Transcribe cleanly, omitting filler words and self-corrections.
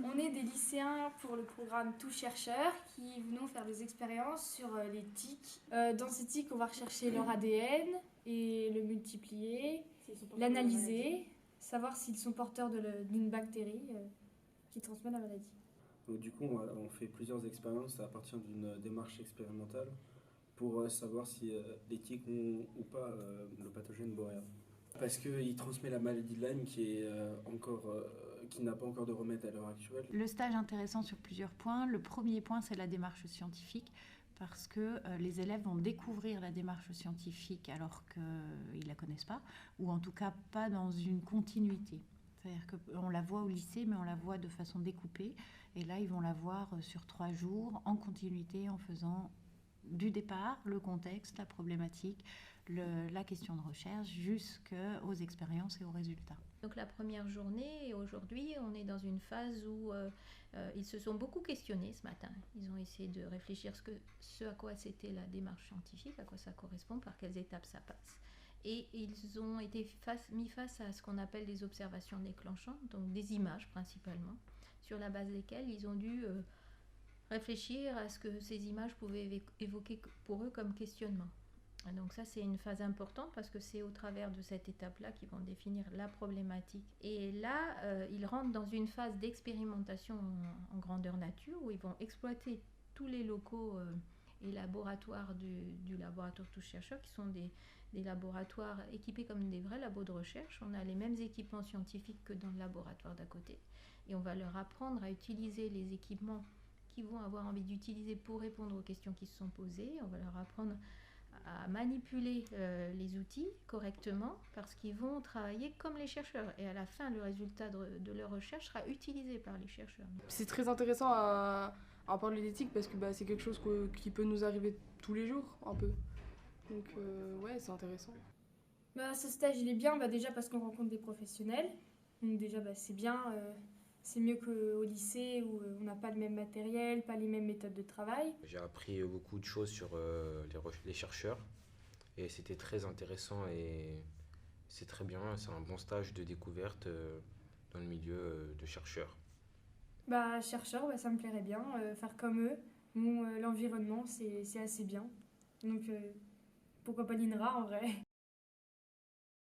On est des lycéens pour le programme Tout chercheur qui venons faire des expériences sur les tiques. Dans ces tiques, on va rechercher leur ADN et le multiplier, l'analyser, savoir s'ils sont porteurs d'une bactérie qui transmet la maladie. Donc, du coup, on fait plusieurs expériences à partir d'une démarche expérimentale pour savoir si les tiques ont ou pas le pathogène Borrelia. Parce qu'il transmet la maladie de Lyme qui n'a pas encore de remède à l'heure actuelle. Le stage est intéressant sur plusieurs points. Le premier point, c'est la démarche scientifique, parce que les élèves vont découvrir la démarche scientifique alors qu'ils ne la connaissent pas, ou en tout cas pas dans une continuité. C'est-à-dire qu'on la voit au lycée, mais on la voit de façon découpée. Et là, ils vont la voir sur 3 jours, en continuité, en faisant du départ, le contexte, la problématique, la question de recherche, jusqu'aux expériences et aux résultats. Donc la première journée, et aujourd'hui, on est dans une phase où ils se sont beaucoup questionnés ce matin. Ils ont essayé de réfléchir ce à quoi c'était la démarche scientifique, à quoi ça correspond, par quelles étapes ça passe. Et ils ont été mis face à ce qu'on appelle des observations déclenchantes, donc des images principalement, sur la base desquelles ils ont dû réfléchir à ce que ces images pouvaient évoquer pour eux comme questionnement. Donc ça, c'est une phase importante parce que c'est au travers de cette étape-là qu'ils vont définir la problématique. Et là, ils rentrent dans une phase d'expérimentation en grandeur nature où ils vont exploiter tous les locaux et laboratoires du laboratoire Tout chercheur, qui sont des laboratoires équipés comme des vrais labos de recherche. On a les mêmes équipements scientifiques que dans le laboratoire d'à côté. Et on va leur apprendre à utiliser les équipements qu'ils vont avoir envie d'utiliser pour répondre aux questions qui se sont posées. On va leur apprendre à manipuler les outils correctement parce qu'ils vont travailler comme les chercheurs. Et à la fin, le résultat de leur recherche sera utilisé par les chercheurs. C'est très intéressant à parler d'éthique parce que c'est quelque chose qui peut nous arriver tous les jours, un peu. Donc ouais, c'est intéressant. Ce stage, il est bien déjà parce qu'on rencontre des professionnels. Donc déjà, c'est bien. C'est mieux qu'au lycée où on n'a pas le même matériel, pas les mêmes méthodes de travail. J'ai appris beaucoup de choses sur les chercheurs et c'était très intéressant et c'est très bien, c'est un bon stage de découverte dans le milieu de chercheurs. Chercheur, ça me plairait bien, faire comme eux. L'environnement, c'est assez bien. Donc pourquoi pas l'INRA en vrai.